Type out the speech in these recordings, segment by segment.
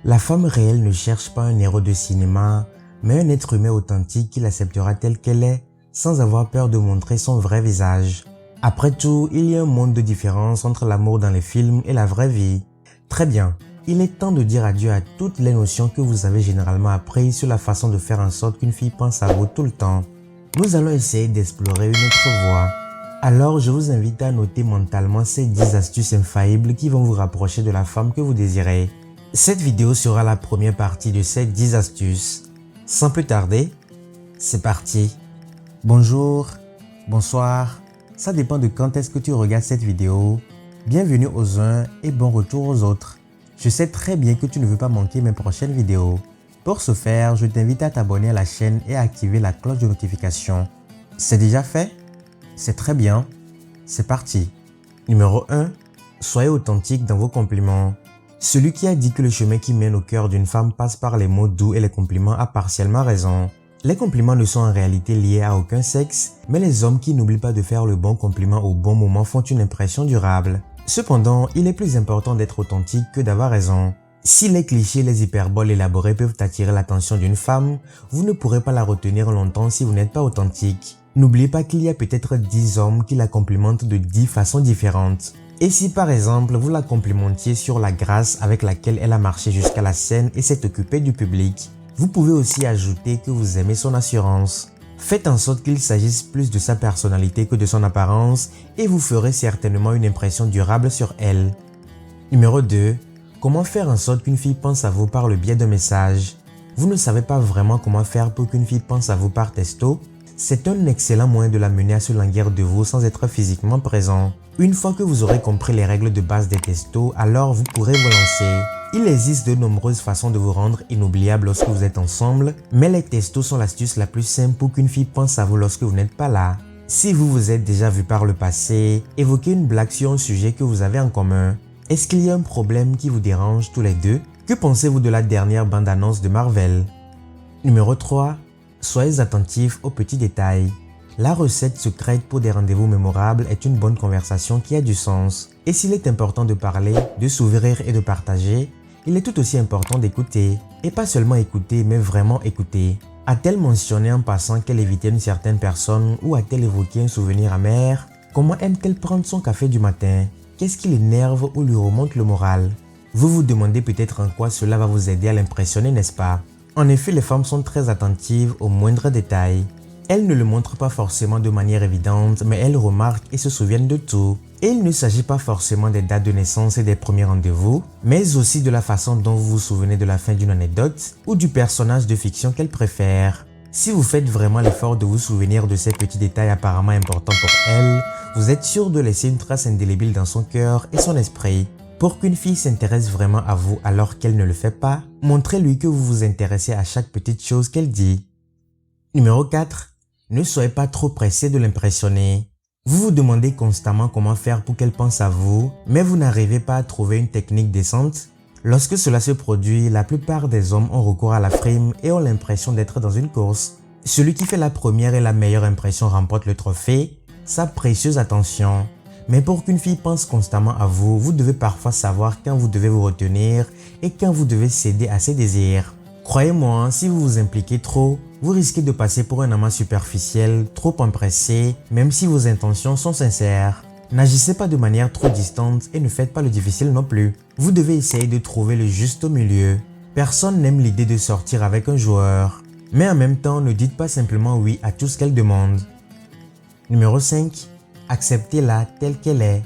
La femme réelle ne cherche pas un héros de cinéma, mais un être humain authentique qui l'acceptera telle qu'elle est, sans avoir peur de montrer son vrai visage. Après tout, il y a un monde de différence entre l'amour dans les films et la vraie vie. Très bien, il est temps de dire adieu à toutes les notions que vous avez généralement apprises sur la façon de faire en sorte qu'une fille pense à vous tout le temps. Nous allons essayer d'explorer une autre voie. Alors, je vous invite à noter mentalement ces 10 astuces infaillibles qui vont vous rapprocher de la femme que vous désirez. Cette vidéo sera la première partie de ces 10 astuces. Sans plus tarder, c'est parti. Bonjour, bonsoir, ça dépend de quand est-ce que tu regardes cette vidéo. Bienvenue aux uns et bon retour aux autres. Je sais très bien que tu ne veux pas manquer mes prochaines vidéos. Pour ce faire, je t'invite à t'abonner à la chaîne et à activer la cloche de notification. C'est déjà fait? C'est très bien. C'est parti. Numéro 1. Soyez authentique dans vos compliments. Celui qui a dit que le chemin qui mène au cœur d'une femme passe par les mots doux et les compliments a partiellement raison. Les compliments ne sont en réalité liés à aucun sexe, mais les hommes qui n'oublient pas de faire le bon compliment au bon moment font une impression durable. Cependant, il est plus important d'être authentique que d'avoir raison. Si les clichés et les hyperboles élaborés peuvent attirer l'attention d'une femme, vous ne pourrez pas la retenir longtemps si vous n'êtes pas authentique. N'oubliez pas qu'il y a peut-être 10 hommes qui la complimentent de 10 façons différentes. Et si par exemple vous la complimentiez sur la grâce avec laquelle elle a marché jusqu'à la scène et s'est occupée du public, vous pouvez aussi ajouter que vous aimez son assurance. Faites en sorte qu'il s'agisse plus de sa personnalité que de son apparence et vous ferez certainement une impression durable sur elle. Numéro 2. Comment faire en sorte qu'une fille pense à vous par le biais d'un message? Vous ne savez pas vraiment comment faire pour qu'une fille pense à vous par texto? C'est un excellent moyen de la mener à se languir de vous sans être physiquement présent. Une fois que vous aurez compris les règles de base des textos, alors vous pourrez vous lancer. Il existe de nombreuses façons de vous rendre inoubliable lorsque vous êtes ensemble, mais les textos sont l'astuce la plus simple pour qu'une fille pense à vous lorsque vous n'êtes pas là. Si vous vous êtes déjà vu par le passé, évoquez une blague sur un sujet que vous avez en commun. Est-ce qu'il y a un problème qui vous dérange tous les deux? Que pensez-vous de la dernière bande-annonce de Marvel? Numéro 3. Soyez attentifs aux petits détails. La recette secrète pour des rendez-vous mémorables est une bonne conversation qui a du sens. Et s'il est important de parler, de s'ouvrir et de partager, il est tout aussi important d'écouter. Et pas seulement écouter, mais vraiment écouter. A-t-elle mentionné en passant qu'elle évitait une certaine personne ou a-t-elle évoqué un souvenir amer? Comment aime-t-elle prendre son café du matin? Qu'est-ce qui l'énerve ou lui remonte le moral? Vous vous demandez peut-être en quoi cela va vous aider à l'impressionner, n'est-ce pas? En effet, les femmes sont très attentives aux moindres détails. Elles ne le montrent pas forcément de manière évidente, mais elles remarquent et se souviennent de tout. Et il ne s'agit pas forcément des dates de naissance et des premiers rendez-vous, mais aussi de la façon dont vous vous souvenez de la fin d'une anecdote ou du personnage de fiction qu'elles préfèrent. Si vous faites vraiment l'effort de vous souvenir de ces petits détails apparemment importants pour elles, vous êtes sûr de laisser une trace indélébile dans son cœur et son esprit. Pour qu'une fille s'intéresse vraiment à vous alors qu'elle ne le fait pas, montrez-lui que vous vous intéressez à chaque petite chose qu'elle dit. Numéro 4. Ne soyez pas trop pressé de l'impressionner. Vous vous demandez constamment comment faire pour qu'elle pense à vous, mais vous n'arrivez pas à trouver une technique décente. Lorsque cela se produit, la plupart des hommes ont recours à la frime et ont l'impression d'être dans une course. Celui qui fait la première et la meilleure impression remporte le trophée, sa précieuse attention. Mais pour qu'une fille pense constamment à vous, vous devez parfois savoir quand vous devez vous retenir et quand vous devez céder à ses désirs. Croyez-moi, si vous vous impliquez trop, vous risquez de passer pour un amant superficiel, trop empressé, même si vos intentions sont sincères. N'agissez pas de manière trop distante et ne faites pas le difficile non plus. Vous devez essayer de trouver le juste milieu. Personne n'aime l'idée de sortir avec un joueur. Mais en même temps, ne dites pas simplement oui à tout ce qu'elle demande. Numéro 5. Acceptez-la telle qu'elle est.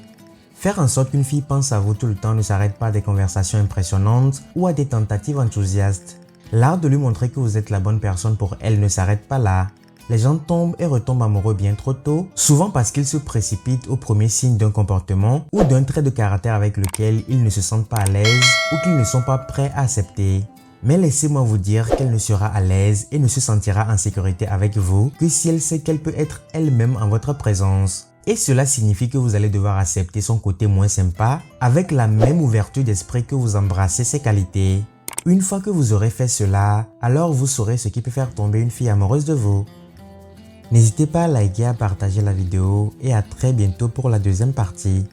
Faire en sorte qu'une fille pense à vous tout le temps ne s'arrête pas à des conversations impressionnantes ou à des tentatives enthousiastes. L'art de lui montrer que vous êtes la bonne personne pour elle ne s'arrête pas là. Les gens tombent et retombent amoureux bien trop tôt, souvent parce qu'ils se précipitent au premier signe d'un comportement ou d'un trait de caractère avec lequel ils ne se sentent pas à l'aise ou qu'ils ne sont pas prêts à accepter. Mais laissez-moi vous dire qu'elle ne sera à l'aise et ne se sentira en sécurité avec vous que si elle sait qu'elle peut être elle-même en votre présence. Et cela signifie que vous allez devoir accepter son côté moins sympa avec la même ouverture d'esprit que vous embrassez ses qualités. Une fois que vous aurez fait cela, alors vous saurez ce qui peut faire tomber une fille amoureuse de vous. N'hésitez pas à liker, à partager la vidéo et à très bientôt pour la deuxième partie.